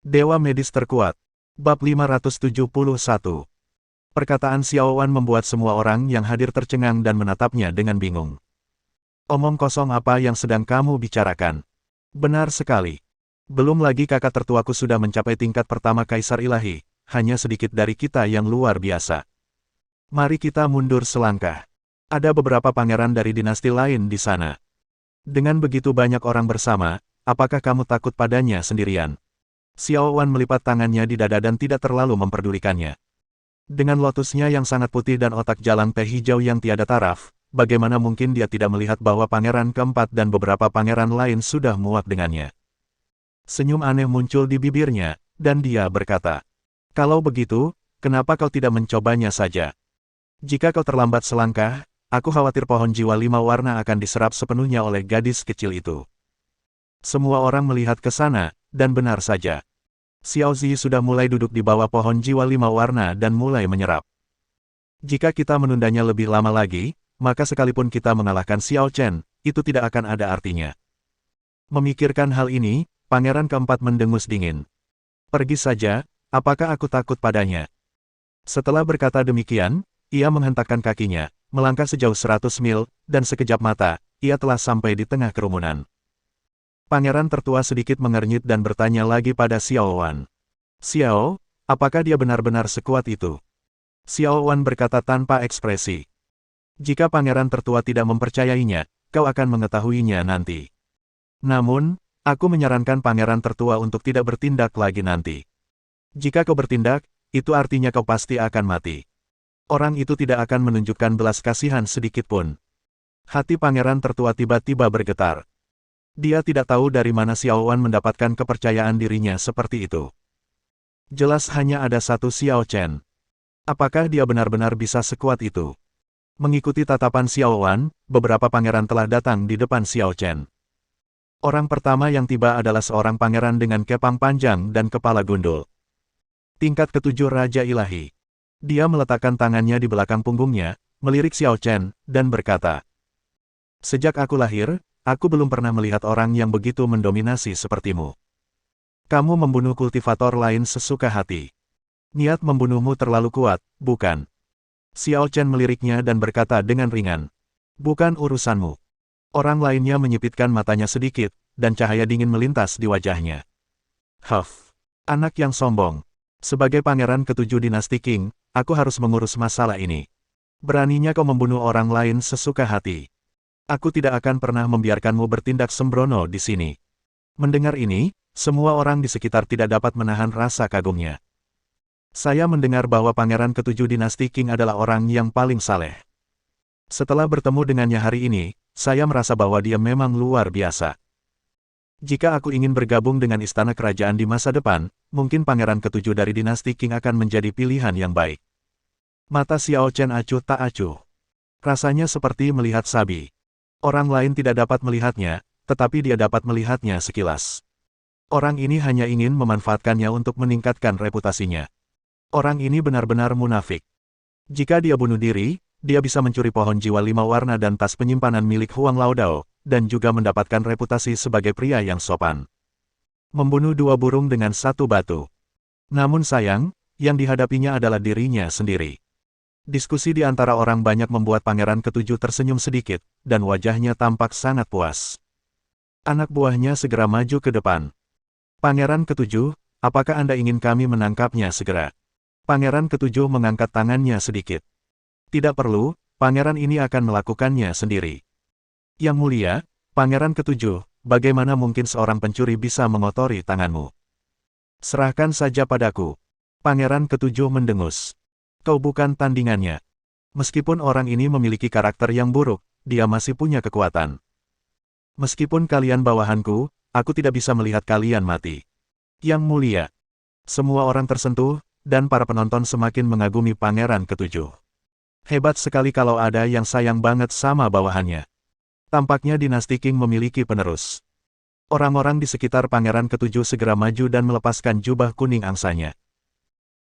Dewa Medis Terkuat. Bab 571. Perkataan Xiao Wan membuat semua orang yang hadir tercengang dan menatapnya dengan bingung. Omong kosong apa yang sedang kamu bicarakan? Benar sekali. Belum lagi kakak tertuaku sudah mencapai tingkat pertama Kaisar Ilahi, hanya sedikit dari kita yang luar biasa. Mari kita mundur selangkah. Ada beberapa pangeran dari dinasti lain di sana. Dengan begitu banyak orang bersama, apakah kamu takut padanya sendirian? Xiao Wan melipat tangannya di dada dan tidak terlalu memperdulikannya. Dengan lotusnya yang sangat putih dan otak jalang teh hijau yang tiada taraf, bagaimana mungkin dia tidak melihat bahwa pangeran keempat dan beberapa pangeran lain sudah muak dengannya. Senyum aneh muncul di bibirnya, dan dia berkata, "Kalau begitu, kenapa kau tidak mencobanya saja? Jika kau terlambat selangkah, aku khawatir pohon jiwa 5 warna akan diserap sepenuhnya oleh gadis kecil itu." Semua orang melihat ke sana, dan benar saja. Xiao Zi sudah mulai duduk di bawah pohon jiwa 5 warna dan mulai menyerap. Jika kita menundanya lebih lama lagi, maka sekalipun kita mengalahkan Xiao Chen, itu tidak akan ada artinya. Memikirkan hal ini, pangeran keempat mendengus dingin. Pergi saja, apakah aku takut padanya? Setelah berkata demikian, ia menghentakkan kakinya, melangkah sejauh 100 mil, dan sekejap mata, ia telah sampai di tengah kerumunan. Pangeran tertua sedikit mengernyit dan bertanya lagi pada Xiao Wan. "Xiao, apakah dia benar-benar sekuat itu?" Xiao Wan berkata tanpa ekspresi. "Jika pangeran tertua tidak mempercayainya, kau akan mengetahuinya nanti. Namun, aku menyarankan pangeran tertua untuk tidak bertindak lagi nanti. Jika kau bertindak, itu artinya kau pasti akan mati." Orang itu tidak akan menunjukkan belas kasihan sedikit pun. Hati pangeran tertua tiba-tiba bergetar. Dia tidak tahu dari mana Xiao Wan mendapatkan kepercayaan dirinya seperti itu. Jelas hanya ada satu Xiao Chen. Apakah dia benar-benar bisa sekuat itu? Mengikuti tatapan Xiao Wan, beberapa pangeran telah datang di depan Xiao Chen. Orang pertama yang tiba adalah seorang pangeran dengan kepang panjang dan kepala gundul. Tingkat ketujuh Raja Ilahi. Dia meletakkan tangannya di belakang punggungnya, melirik Xiao Chen, dan berkata, "Sejak aku lahir, aku belum pernah melihat orang yang begitu mendominasi sepertimu. Kamu membunuh kultivator lain sesuka hati. Niat membunuhmu terlalu kuat, bukan?" Xiao Chen meliriknya dan berkata dengan ringan, "Bukan urusanmu." Orang lainnya menyipitkan matanya sedikit, dan cahaya dingin melintas di wajahnya. "Huff, anak yang sombong. Sebagai pangeran ketujuh dinasti Qing, aku harus mengurus masalah ini. Beraninya kau membunuh orang lain sesuka hati. Aku tidak akan pernah membiarkanmu bertindak sembrono di sini." Mendengar ini, semua orang di sekitar tidak dapat menahan rasa kagumnya. Saya mendengar bahwa pangeran ketujuh dinasti Qing adalah orang yang paling saleh. Setelah bertemu dengannya hari ini, saya merasa bahwa dia memang luar biasa. Jika aku ingin bergabung dengan istana kerajaan di masa depan, mungkin pangeran ketujuh dari dinasti Qing akan menjadi pilihan yang baik. Mata Xiao Chen acuh tak acuh. Rasanya seperti melihat sapi. Orang lain tidak dapat melihatnya, tetapi dia dapat melihatnya sekilas. Orang ini hanya ingin memanfaatkannya untuk meningkatkan reputasinya. Orang ini benar-benar munafik. Jika dia bunuh diri, dia bisa mencuri pohon jiwa 5 warna dan tas penyimpanan milik Huang Laodao, dan juga mendapatkan reputasi sebagai pria yang sopan. Membunuh 2 burung dengan 1 batu. Namun sayang, yang dihadapinya adalah dirinya sendiri. Diskusi di antara orang banyak membuat pangeran ketujuh tersenyum sedikit, dan wajahnya tampak sangat puas. Anak buahnya segera maju ke depan. "Pangeran ketujuh, apakah Anda ingin kami menangkapnya segera?" Pangeran ketujuh mengangkat tangannya sedikit. "Tidak perlu, pangeran ini akan melakukannya sendiri." "Yang mulia, pangeran ketujuh, bagaimana mungkin seorang pencuri bisa mengotori tanganmu? Serahkan saja padaku." Pangeran ketujuh mendengus. "Kau bukan tandingannya. Meskipun orang ini memiliki karakter yang buruk, dia masih punya kekuatan. Meskipun kalian bawahanku, aku tidak bisa melihat kalian mati." "Yang mulia." Semua orang tersentuh, dan para penonton semakin mengagumi pangeran ketujuh. Hebat sekali kalau ada yang sayang banget sama bawahannya. Tampaknya dinasti Qing memiliki penerus. Orang-orang di sekitar pangeran ketujuh segera maju dan melepaskan jubah kuning angsanya.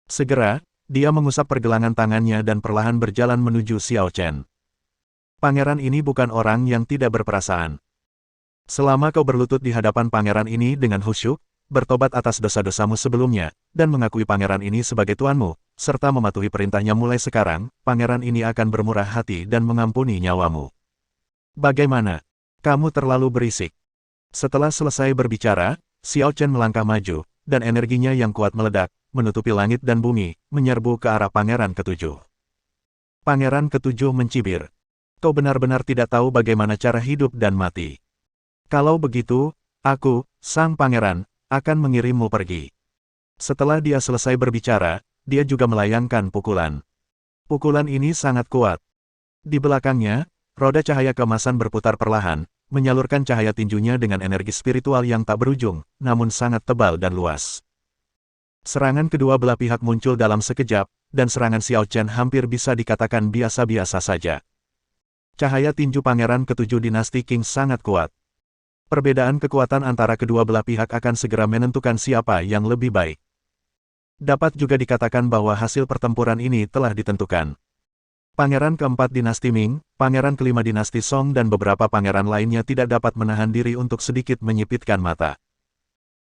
Segera, dia mengusap pergelangan tangannya dan perlahan berjalan menuju Xiao Chen. Pangeran ini bukan orang yang tidak berperasaan. Selama kau berlutut di hadapan pangeran ini dengan khusyuk, bertobat atas dosa-dosamu sebelumnya, dan mengakui pangeran ini sebagai tuanmu, serta mematuhi perintahnya mulai sekarang, pangeran ini akan bermurah hati dan mengampuni nyawamu. Bagaimana? Kamu terlalu berisik. Setelah selesai berbicara, Xiao Chen melangkah maju, dan energinya yang kuat meledak, menutupi langit dan bumi, menyerbu ke arah pangeran ketujuh. Pangeran ketujuh mencibir. Kau benar-benar tidak tahu bagaimana cara hidup dan mati. Kalau begitu, aku, sang pangeran, akan mengirimmu pergi. Setelah dia selesai berbicara, dia juga melayangkan pukulan. Pukulan ini sangat kuat. Di belakangnya, roda cahaya keemasan berputar perlahan, menyalurkan cahaya tinjunya dengan energi spiritual yang tak berujung, namun sangat tebal dan luas. Serangan kedua belah pihak muncul dalam sekejap, dan serangan Xiao Chen hampir bisa dikatakan biasa-biasa saja. Cahaya tinju pangeran ketujuh dinasti Qing sangat kuat. Perbedaan kekuatan antara kedua belah pihak akan segera menentukan siapa yang lebih baik. Dapat juga dikatakan bahwa hasil pertempuran ini telah ditentukan. Pangeran keempat dinasti Ming, pangeran kelima dinasti Song dan beberapa pangeran lainnya tidak dapat menahan diri untuk sedikit menyipitkan mata.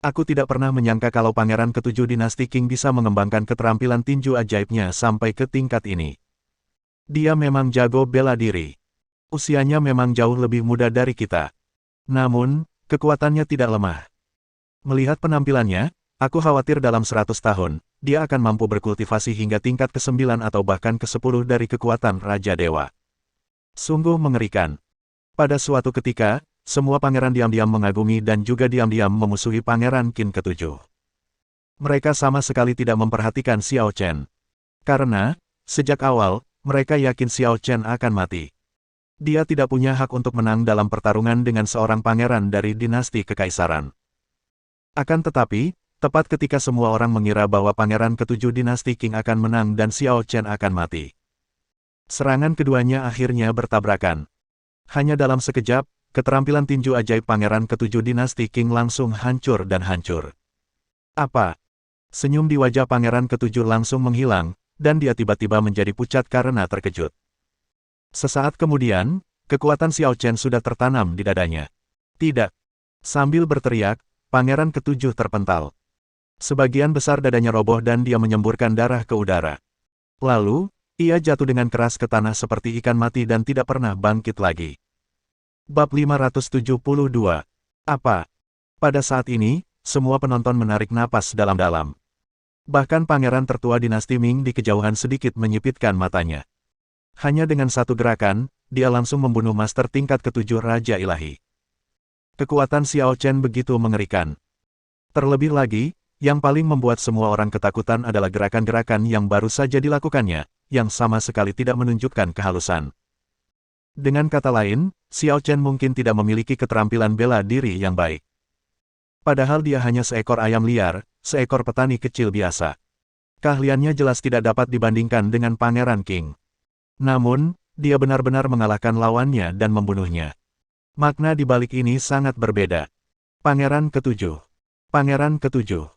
Aku tidak pernah menyangka kalau pangeran ketujuh dinasti Qing bisa mengembangkan keterampilan tinju ajaibnya sampai ke tingkat ini. Dia memang jago bela diri. Usianya memang jauh lebih muda dari kita. Namun, kekuatannya tidak lemah. Melihat penampilannya, aku khawatir dalam 100 tahun, dia akan mampu berkultivasi hingga tingkat ke-9 atau bahkan ke-10 dari kekuatan Raja Dewa. Sungguh mengerikan. Pada suatu ketika, semua pangeran diam-diam mengagumi dan juga diam-diam memusuhi pangeran Qin ketujuh. Mereka sama sekali tidak memperhatikan Xiao Chen. Karena, sejak awal, mereka yakin Xiao Chen akan mati. Dia tidak punya hak untuk menang dalam pertarungan dengan seorang pangeran dari dinasti kekaisaran. Akan tetapi, tepat ketika semua orang mengira bahwa pangeran ketujuh dinasti Qing akan menang dan Xiao Chen akan mati, serangan keduanya akhirnya bertabrakan. Hanya dalam sekejap, keterampilan tinju ajaib pangeran ketujuh dinasti Qing langsung hancur dan hancur. Apa? Senyum di wajah pangeran ketujuh langsung menghilang, dan dia tiba-tiba menjadi pucat karena terkejut. Sesaat kemudian, kekuatan Xiao Chen sudah tertanam di dadanya. Tidak. Sambil berteriak, pangeran ketujuh terpental. Sebagian besar dadanya roboh dan dia menyemburkan darah ke udara. Lalu, ia jatuh dengan keras ke tanah seperti ikan mati dan tidak pernah bangkit lagi. Bab 572. Apa? Pada saat ini, semua penonton menarik napas dalam-dalam. Bahkan pangeran tertua dinasti Ming di kejauhan sedikit menyipitkan matanya. Hanya dengan satu gerakan, dia langsung membunuh master tingkat ketujuh Raja Ilahi. Kekuatan Xiao Chen begitu mengerikan. Terlebih lagi, yang paling membuat semua orang ketakutan adalah gerakan-gerakan yang baru saja dilakukannya, yang sama sekali tidak menunjukkan kehalusan. Dengan kata lain, Xiao Chen mungkin tidak memiliki keterampilan bela diri yang baik. Padahal dia hanya seekor ayam liar, seekor petani kecil biasa. Keahliannya jelas tidak dapat dibandingkan dengan Pangeran Qing. Namun, dia benar-benar mengalahkan lawannya dan membunuhnya. Makna di balik ini sangat berbeda. Pangeran ketujuh. Pangeran ketujuh.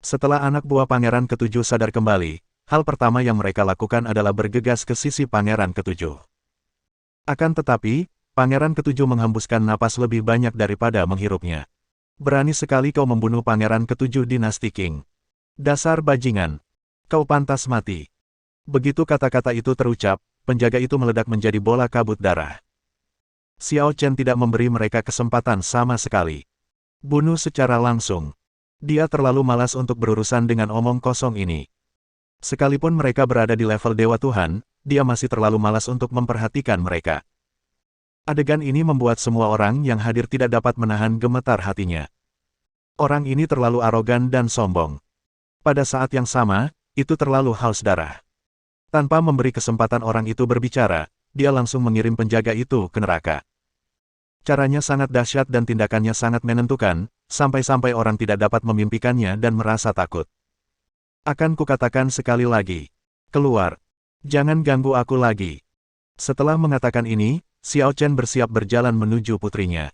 Setelah anak buah pangeran ketujuh sadar kembali, hal pertama yang mereka lakukan adalah bergegas ke sisi pangeran ketujuh. Akan tetapi, pangeran ketujuh menghembuskan napas lebih banyak daripada menghirupnya. Berani sekali kau membunuh pangeran ketujuh dinasti Qing. Dasar bajingan. Kau pantas mati. Begitu kata-kata itu terucap, penjaga itu meledak menjadi bola kabut darah. Xiao Chen tidak memberi mereka kesempatan sama sekali. Bunuh secara langsung. Dia terlalu malas untuk berurusan dengan omong kosong ini. Sekalipun mereka berada di level Dewa Tuhan, dia masih terlalu malas untuk memperhatikan mereka. Adegan ini membuat semua orang yang hadir tidak dapat menahan gemetar hatinya. Orang ini terlalu arogan dan sombong. Pada saat yang sama, itu terlalu haus darah. Tanpa memberi kesempatan orang itu berbicara, dia langsung mengirim penjaga itu ke neraka. Caranya sangat dahsyat dan tindakannya sangat menentukan, sampai-sampai orang tidak dapat memimpikannya dan merasa takut. Akan kukatakan sekali lagi. Keluar. Jangan ganggu aku lagi. Setelah mengatakan ini, Xiao Chen bersiap berjalan menuju putrinya.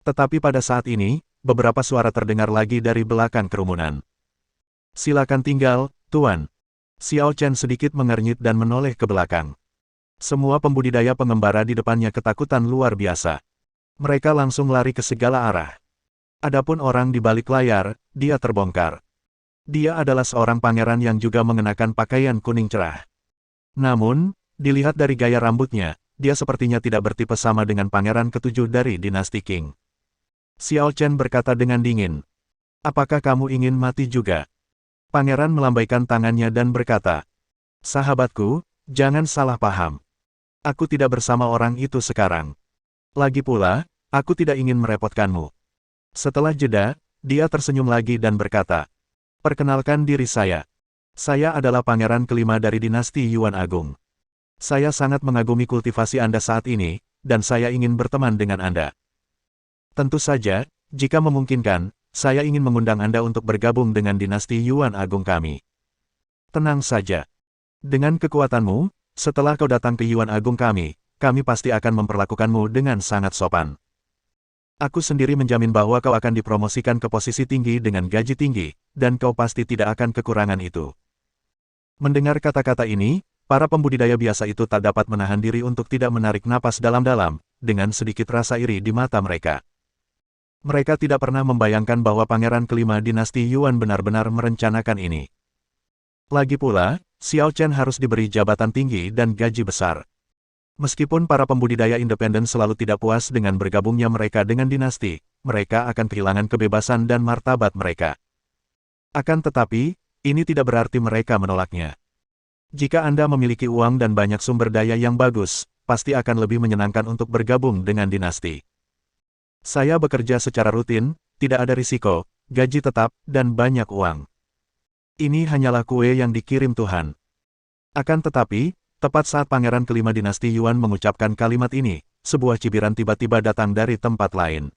Tetapi pada saat ini, beberapa suara terdengar lagi dari belakang kerumunan. Silakan tinggal, Tuan. Xiao Chen sedikit mengernyit dan menoleh ke belakang. Semua pembudidaya pengembara di depannya ketakutan luar biasa. Mereka langsung lari ke segala arah. Adapun orang di balik layar, dia terbongkar. Dia adalah seorang pangeran yang juga mengenakan pakaian kuning cerah. Namun, dilihat dari gaya rambutnya, dia sepertinya tidak bertipe sama dengan pangeran ketujuh dari dinasti Qing. Xiao Chen berkata dengan dingin. Apakah kamu ingin mati juga? Pangeran melambaikan tangannya dan berkata, sahabatku, jangan salah paham. Aku tidak bersama orang itu sekarang. Lagi pula, aku tidak ingin merepotkanmu. Setelah jeda, dia tersenyum lagi dan berkata, perkenalkan diri saya. Saya adalah pangeran kelima dari dinasti Yuan Agung. Saya sangat mengagumi kultivasi Anda saat ini, dan saya ingin berteman dengan Anda. Tentu saja, jika memungkinkan, saya ingin mengundang Anda untuk bergabung dengan dinasti Yuan Agung kami. Tenang saja. Dengan kekuatanmu, setelah kau datang ke Yuan Agung kami pasti akan memperlakukanmu dengan sangat sopan. Aku sendiri menjamin bahwa kau akan dipromosikan ke posisi tinggi dengan gaji tinggi, dan kau pasti tidak akan kekurangan itu. Mendengar kata-kata ini, para pembudidaya biasa itu tak dapat menahan diri untuk tidak menarik napas dalam-dalam, dengan sedikit rasa iri di mata mereka. Mereka tidak pernah membayangkan bahwa pangeran kelima dinasti Yuan benar-benar merencanakan ini. Lagi pula, Xiao Chen harus diberi jabatan tinggi dan gaji besar. Meskipun para pembudidaya independen selalu tidak puas dengan bergabungnya mereka dengan dinasti, mereka akan kehilangan kebebasan dan martabat mereka. Akan tetapi, ini tidak berarti mereka menolaknya. Jika Anda memiliki uang dan banyak sumber daya yang bagus, pasti akan lebih menyenangkan untuk bergabung dengan dinasti. Saya bekerja secara rutin, tidak ada risiko, gaji tetap, dan banyak uang. Ini hanyalah kue yang dikirim Tuhan. Akan tetapi, tepat saat pangeran kelima dinasti Yuan mengucapkan kalimat ini, sebuah cibiran tiba-tiba datang dari tempat lain.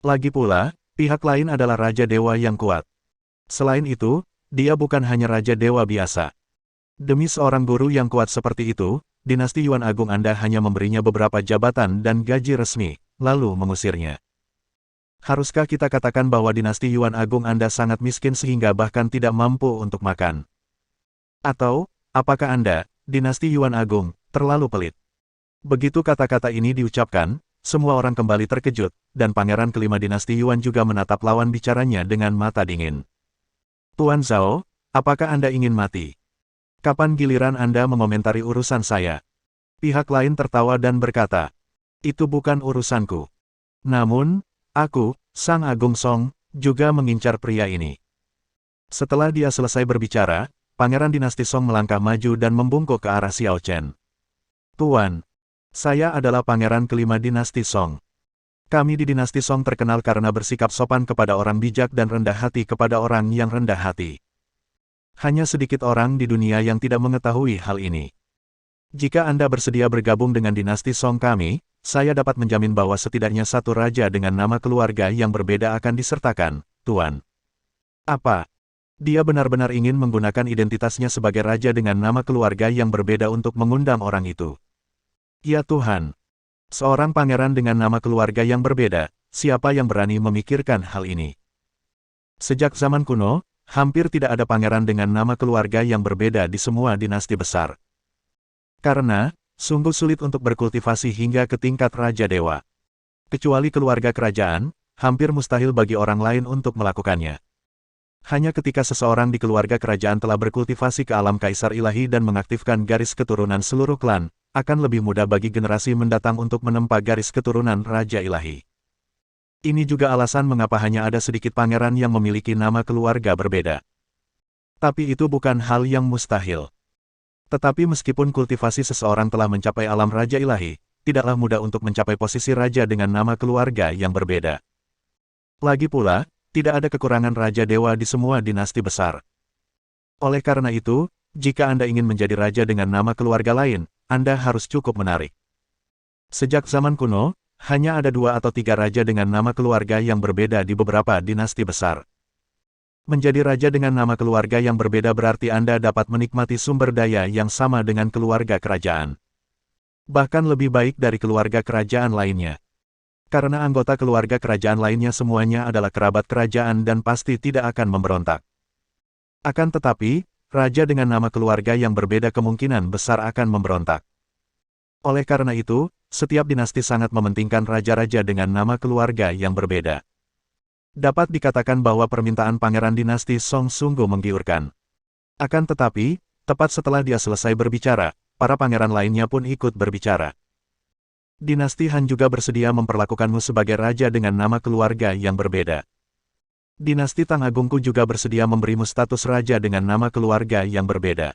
Lagi pula, pihak lain adalah Raja Dewa yang kuat. Selain itu, dia bukan hanya Raja Dewa biasa. Demi seorang guru yang kuat seperti itu, dinasti Yuan Agung Anda hanya memberinya beberapa jabatan dan gaji resmi, lalu mengusirnya. Haruskah kita katakan bahwa dinasti Yuan Agung Anda sangat miskin sehingga bahkan tidak mampu untuk makan? Atau, apakah Anda, dinasti Yuan Agung, terlalu pelit? Begitu kata-kata ini diucapkan, semua orang kembali terkejut, dan pangeran kelima dinasti Yuan juga menatap lawan bicaranya dengan mata dingin. Tuan Zhao, apakah Anda ingin mati? Kapan giliran Anda mengomentari urusan saya? Pihak lain tertawa dan berkata, itu bukan urusanku. Namun, aku, Sang Agung Song, juga mengincar pria ini. Setelah dia selesai berbicara, Pangeran dinasti Song melangkah maju dan membungkuk ke arah Xiao Chen. Tuan, saya adalah pangeran kelima dinasti Song. Kami di dinasti Song terkenal karena bersikap sopan kepada orang bijak dan rendah hati kepada orang yang rendah hati. Hanya sedikit orang di dunia yang tidak mengetahui hal ini. Jika Anda bersedia bergabung dengan dinasti Song kami, saya dapat menjamin bahwa setidaknya satu raja dengan nama keluarga yang berbeda akan disertakan, Tuan. Apa? Dia benar-benar ingin menggunakan identitasnya sebagai raja dengan nama keluarga yang berbeda untuk mengundang orang itu. Ya Tuhan! Seorang pangeran dengan nama keluarga yang berbeda, siapa yang berani memikirkan hal ini? Sejak zaman kuno, hampir tidak ada pangeran dengan nama keluarga yang berbeda di semua dinasti besar. Karena, sungguh sulit untuk berkultivasi hingga ke tingkat Raja Dewa. Kecuali keluarga kerajaan, hampir mustahil bagi orang lain untuk melakukannya. Hanya ketika seseorang di keluarga kerajaan telah berkultivasi ke alam kaisar ilahi dan mengaktifkan garis keturunan seluruh klan, akan lebih mudah bagi generasi mendatang untuk menempa garis keturunan Raja Ilahi. Ini juga alasan mengapa hanya ada sedikit pangeran yang memiliki nama keluarga berbeda. Tapi itu bukan hal yang mustahil. Tetapi meskipun kultivasi seseorang telah mencapai alam Raja Ilahi, tidaklah mudah untuk mencapai posisi raja dengan nama keluarga yang berbeda. Lagi pula, tidak ada kekurangan Raja Dewa di semua dinasti besar. Oleh karena itu, jika Anda ingin menjadi raja dengan nama keluarga lain, Anda harus cukup menarik. Sejak zaman kuno, hanya ada 2 atau 3 raja dengan nama keluarga yang berbeda di beberapa dinasti besar. Menjadi raja dengan nama keluarga yang berbeda berarti Anda dapat menikmati sumber daya yang sama dengan keluarga kerajaan. Bahkan lebih baik dari keluarga kerajaan lainnya. Karena anggota keluarga kerajaan lainnya semuanya adalah kerabat kerajaan dan pasti tidak akan memberontak. Akan tetapi, raja dengan nama keluarga yang berbeda kemungkinan besar akan memberontak. Oleh karena itu, setiap dinasti sangat mementingkan raja-raja dengan nama keluarga yang berbeda. Dapat dikatakan bahwa permintaan Pangeran Dinasti Song sungguh menggiurkan. Akan tetapi, tepat setelah dia selesai berbicara, para pangeran lainnya pun ikut berbicara. Dinasti Han juga bersedia memperlakukanmu sebagai raja dengan nama keluarga yang berbeda. Dinasti Tang Agungku juga bersedia memberimu status raja dengan nama keluarga yang berbeda.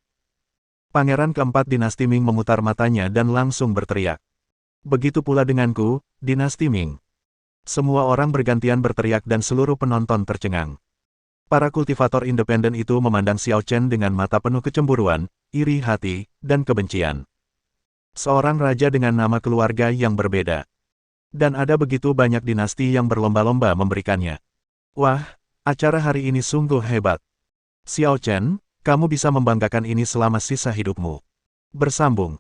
Pangeran keempat Dinasti Ming memutar matanya dan langsung berteriak. Begitu pula denganku, Dinasti Ming. Semua orang bergantian berteriak dan seluruh penonton tercengang. Para kultivator independen itu memandang Xiao Chen dengan mata penuh kecemburuan, iri hati, dan kebencian. Seorang raja dengan nama keluarga yang berbeda. Dan ada begitu banyak dinasti yang berlomba-lomba memberikannya. Wah, acara hari ini sungguh hebat. Xiao Chen, kamu bisa membanggakan ini selama sisa hidupmu. Bersambung.